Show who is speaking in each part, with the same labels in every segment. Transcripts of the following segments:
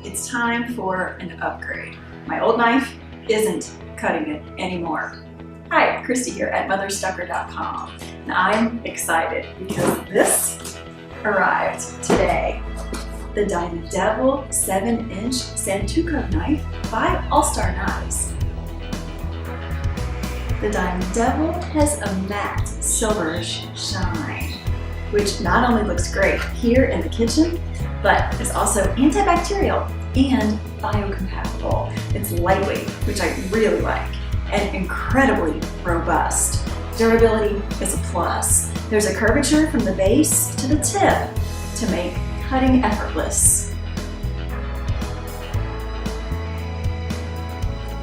Speaker 1: it's time for an upgrade. My old knife isn't cutting it anymore. Hi, Christy here at Motherstucker.com, and I'm excited because this arrived today. The Diamond Devil 7-inch Santoku knife by AllStar Knives. The Diamond Devil has a matte silverish shine, which not only looks great here in the kitchen, but is also antibacterial and biocompatible. It's lightweight, which I really like, and incredibly robust. Durability is a plus. There's a curvature from the base to the tip to make cutting effortless.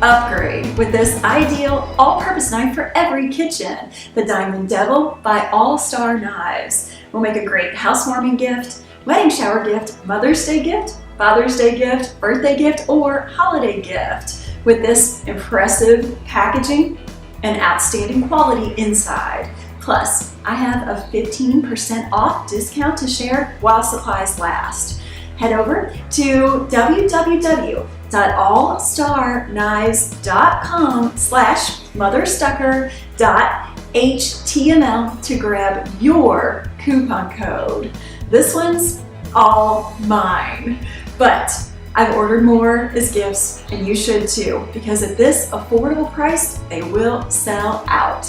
Speaker 1: Upgrade with this ideal all-purpose knife for every kitchen. The Diamond Devil by AllStar Knives will make a great housewarming gift, wedding shower gift, Mother's Day gift, Father's Day gift, birthday gift, or holiday gift. With this impressive packaging and outstanding quality inside. Plus, I have a 15% off discount to share while supplies last. Head over to www.allstarknives.com/motherstucker.html to grab your coupon code. This one's all mine, but I've ordered more as gifts, and you should too, because at this affordable price, they will sell out.